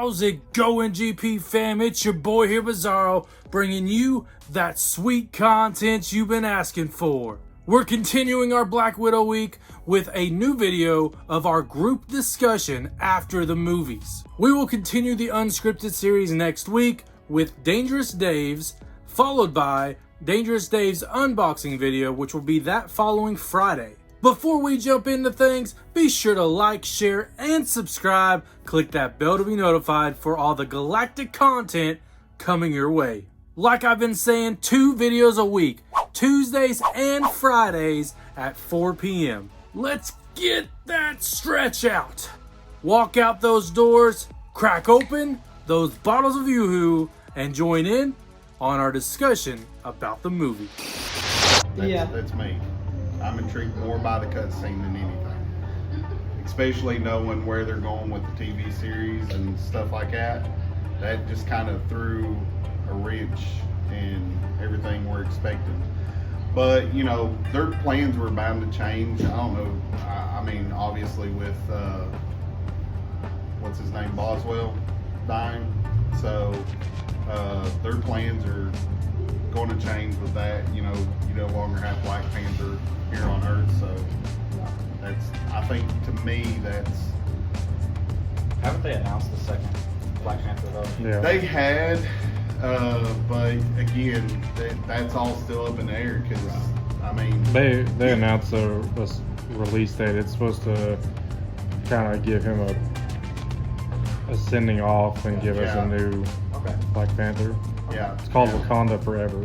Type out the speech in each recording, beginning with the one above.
How's it going, GP fam? It's your boy here, Bizarro, bringing you that sweet content you've been asking for. We're continuing our Black Widow week with a new video of our group discussion after the movies. We will continue the unscripted series next week with Dangerous Dave's, followed by Dangerous Dave's unboxing video, which will be that following Friday. Before we jump into things, be sure to like, share, and subscribe. Click that bell to be notified for all the galactic content coming your way. Like I've been saying, 2 videos a week, Tuesdays and Fridays at 4 p.m. Let's get that stretch out. Walk out those doors, crack open those bottles of Yoo-Hoo, and join in on our discussion about the movie. That's me. I'm intrigued more by the cutscene than anything. Especially knowing where they're going with the TV series and stuff like that. That just kind of threw a wrench in everything we're expecting. But, you know, their plans were bound to change. I don't know. I mean, obviously with, what's his name, Boswell dying. So, their plans are going to change with that. You know, you no longer have Black Panther here on Earth. So, that's, I think, to me, that's... Haven't they announced the second Black Panther though? Yeah. They had, but again, that's all still up in the air because, I mean... They announced a release date. It's supposed to kind of give him a sending off and give us a new Black Panther. Yeah. It's called Wakanda Forever.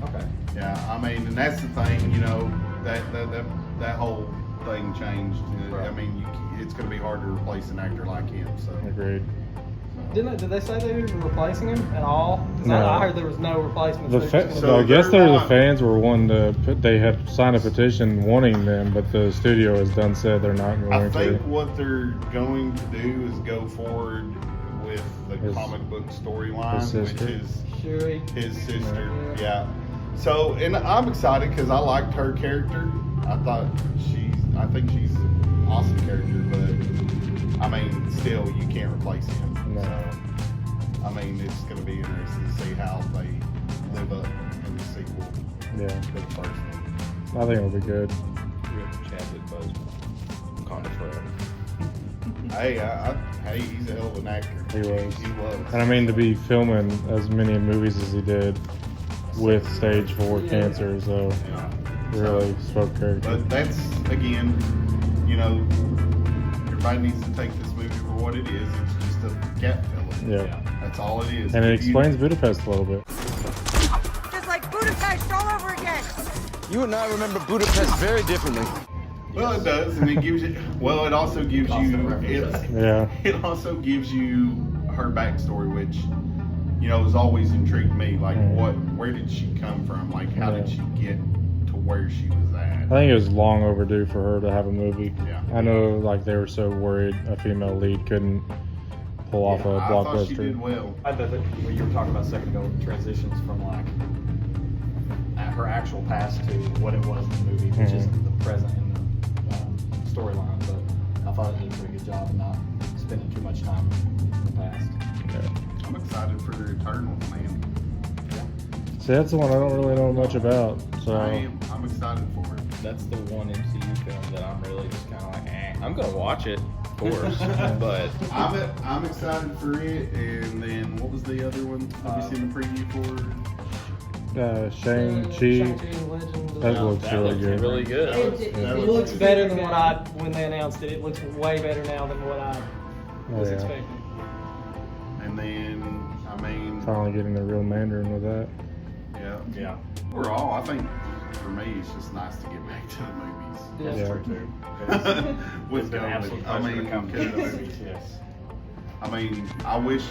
Okay. Yeah, I mean, and that's the thing, you know, that whole thing changed. Right. I mean, it's going to be hard to replace an actor like him. So. Agreed. Did they say they were replacing him at all? No. I heard there was no replacement. I guess the fans were wanting to. They had signed a petition wanting them, but the studio has done said they're not going to. I think what they're going to do is go forward with the comic book storyline, which is Shuri. His sister. Yeah. So, and I'm excited because I liked her character. I think she's an awesome character, but I mean, still, you can't replace him. No. So, I mean, it's going to be interesting to see how they live up in the sequel to the first one. I think it'll be good. Chadwick Boseman. Wakanda Forever. Hey, he's a hell of an actor. He was. He was. And I mean, to be filming as many movies as he did with stage 4 cancer, so really spoke character. But that's, again, you know, everybody needs to take this movie for what it is. It's just a gap filler. Yeah. That's all it is. And it explains Budapest a little bit. Just like Budapest all over again. You and I remember Budapest very differently. Well, it does, and it gives you. Well, it also gives you. It also gives you her backstory, which, you know, has always intrigued me. Like, where did she come from? Like, how did she get to where she was at? I think it was long overdue for her to have a movie. Yeah. I know, like, they were so worried a female lead couldn't pull off a blockbuster. I thought she did well. I thought that when you were talking about a second ago, transitions from like her actual past to what it was in the movie, which is the present in the storyline. But I thought it did a pretty good job of not spending too much time in the past. Yeah. I'm excited for the Eternals, man. See, that's the one I don't really know much about. So I'm excited for it. That's the one MCU film that I'm really just kind of like, I'm gonna watch it, of course, but I'm excited for it. And then what was the other one? Have you seen the preview for? Shang-Chi. That looks really good. Really good. It looks better than when they announced it. It looks way better now than what I was expecting. And then, I mean, Finally getting the real Mandarin with that. Yeah. Overall, I think for me, it's just nice to get back to the movies. Yeah. True too. With been COVID. absolute I pleasure mean, to come to the movies. Yes. I mean, I wish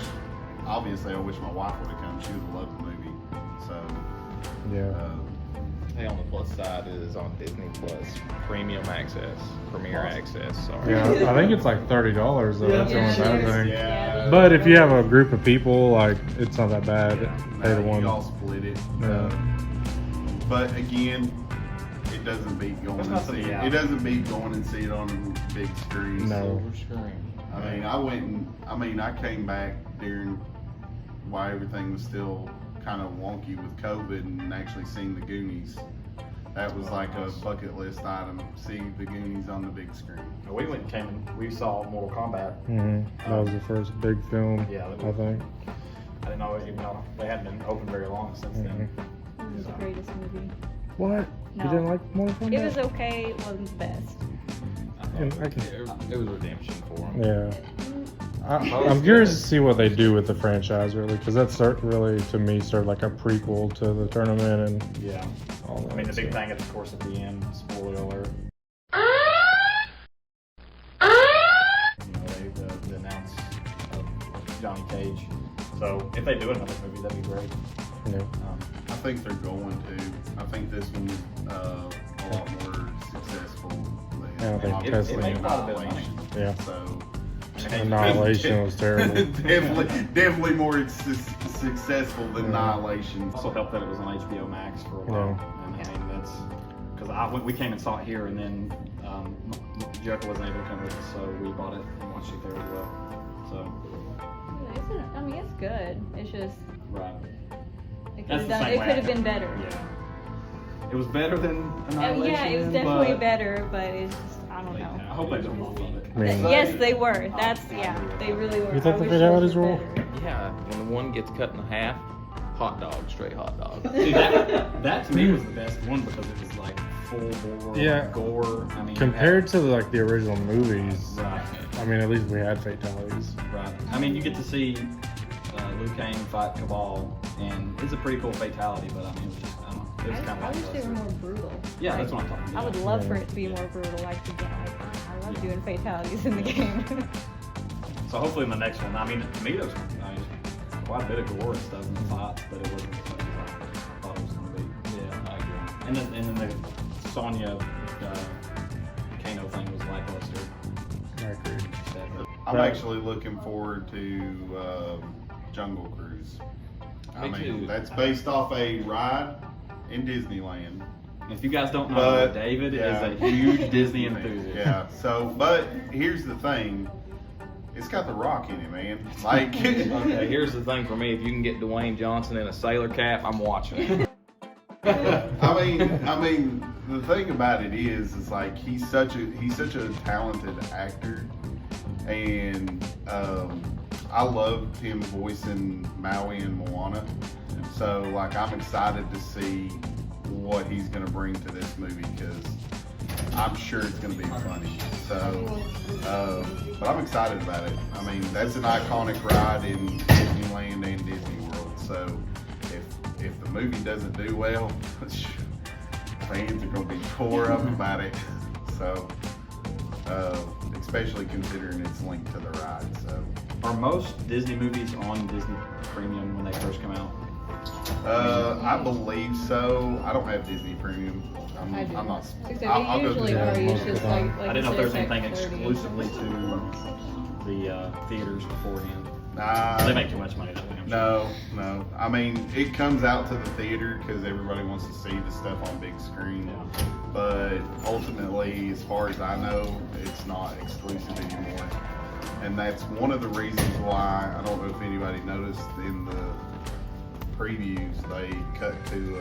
my wife would have come. She would have loved the movie. So, hey, on the plus side is on Disney Plus Premium Access, Premier Access. Sorry. Yeah, I think it's like $30 though. That's the only bad thing. yeah. But if you have a group of people, like, it's not that bad. Pay the one. Y'all split it. Yeah. But again, it doesn't beat going and see it. It doesn't beat going and see it on a big screen. No. So, I I came back during while everything was still kind of wonky with COVID and actually seeing the Goonies. That was like a bucket list item. See the Goonies on the big screen. We we saw Mortal Kombat. That was the first big film. Yeah, I think. I didn't know, even though they hadn't been open very long since then. It was the greatest movie. What? No. You didn't like Mortal Kombat? It was okay. It wasn't the best. It was redemption for him. Yeah. I'm curious to see what they do with the franchise, really, because that's really, to me, sort of like a prequel to the tournament and Yeah. all that. I mean, the big thing, of course, at the end, spoiler alert. The announce of Johnny Cage. So if they do another movie, that'd be great. Yeah. I think they're going to. I think this one was a lot more successful Yeah, I than think obviously it made a lot of money. Annihilation. Yeah. So Annihilation was terrible. definitely more successful than Annihilation. Also helped that it was on HBO Max for a while. And I mean, that's because we came and saw it here, and then Jericho wasn't able to come with us, so we bought it and watched it there as well. So. I mean, it's good. It's just Right. it That's could the same way have I been feel. better. Yeah. It was better than Annihilation. Yeah, it was definitely but better, but it's just I don't know. I hope they don't off of it. Yes, they were. They really were. You thought I the wish fatalities those were were all- better. Yeah, when the one gets cut in half, hot dog, straight hot dog. Dude, that to me was the best one because it was like full bore gore. I mean, Compared to the original movies, Right. I mean, at least we had fatalities. Right. I mean, you get to see Liu Kang fight Cabal, and it's a pretty cool fatality. But I mean, it was just I don't know. It was kind of I wish they were lackluster. more brutal. Yeah, that's what I'm talking I about. would love for it to be more brutal, like the game. I love doing fatalities in the game. So hopefully in the next one, I mean, to me, there was quite a bit of gore and stuff in the fights, but it wasn't as much as I thought it was going to be. Yeah, I agree. And then the Sonya Kano thing was lackluster. I agree. I'm actually looking forward to Jungle Cruise. I Me mean, too. that's based off a ride in Disneyland. If you guys don't know, But, David yeah. is a huge Disney enthusiast. Yeah. So, but here's the thing. It's got The Rock in it, man. Like, Okay, here's the thing for me: if you can get Dwayne Johnson in a sailor cap, I'm watching it. I mean, the thing about it is like he's such a talented actor, and I loved him voicing Maui and Moana. So like I'm excited to see what he's gonna bring to this movie because I'm sure it's gonna be funny. So, but I'm excited about it. I mean, that's an iconic ride in Disneyland and Disney World. So if the movie doesn't do well, fans are gonna be tore up about it. So, especially considering it's linked to the ride. So, Are most Disney movies on Disney Premium when they first come out? I believe so. I don't have Disney Premium. I do. I'm not. Except I'll they go usually through are. that. It's just like I didn't know if there was anything Second 30. exclusively to the theaters beforehand. Nah, They make too much money that way. I'm sure. No. I mean, it comes out to the theater because everybody wants to see the stuff on big screen. Yeah. But ultimately, as far as I know, it's not exclusive anymore. And that's one of the reasons why, I don't know if anybody noticed in the previews, they cut to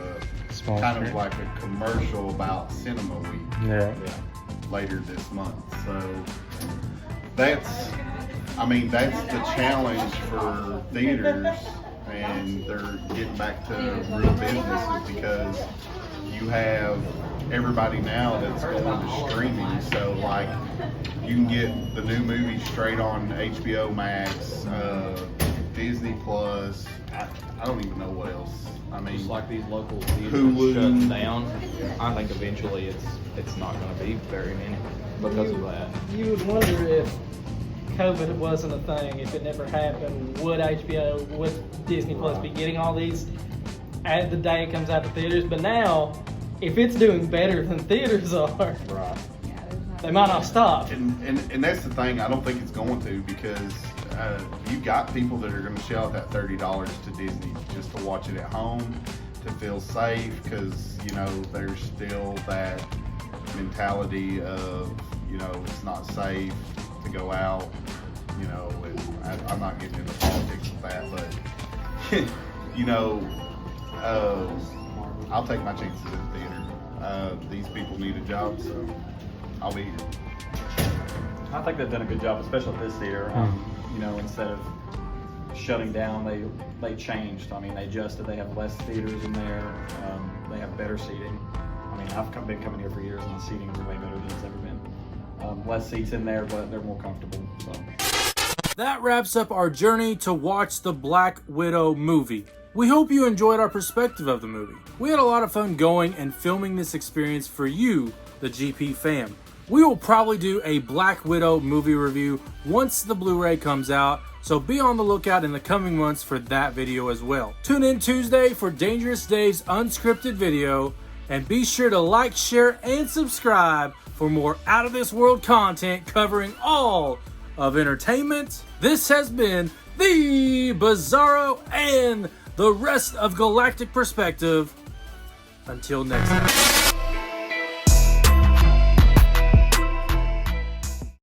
Small kind screen. of like a commercial about Cinema Week Yeah. later this month. So that's the challenge for theaters, and they're getting back to real business is because you have everybody now that's going to streaming. So like you can get the new movies straight on HBO Max, Disney Plus. I don't even know what else. I mean, Just like these local theaters Hulu. shutting down, I think eventually it's not going to be very many because of that. You would wonder if COVID wasn't a thing, if it never happened, would HBO, would Disney Plus be getting all these at the day it comes out to theaters? But now, if it's doing better than theaters are, Right. Yeah, there's not they might not stop. and that's the thing. I don't think it's going to because you got people that are going to shell out that $30 to Disney just to watch it at home, to feel safe, because there's still that mentality of it's not safe to go out. you know, and I'm not getting into politics with that, but, you know, I'll take my chances at the theater. These people need a job, so I'll be here. I think they've done a good job, especially at this theater. You know, instead of shutting down, they changed. I mean, they adjusted. They have less theaters in there. They have better seating. I mean, I've been coming here for years, and the seating is way better than it's ever been. Less seats in there, but they're more comfortable. So that wraps up our journey to watch the Black Widow movie. We hope you enjoyed our perspective of the movie. We had a lot of fun going and filming this experience for you, the GP fam. We will probably do a Black Widow movie review once the Blu-ray comes out, so be on the lookout in the coming months for that video as well. Tune in Tuesday for Dangerous Dave's unscripted video, and be sure to like, share, and subscribe for more out-of-this-world content covering all of entertainment. This has been the Bizarro and the rest of Galactic Perspective. Until next time.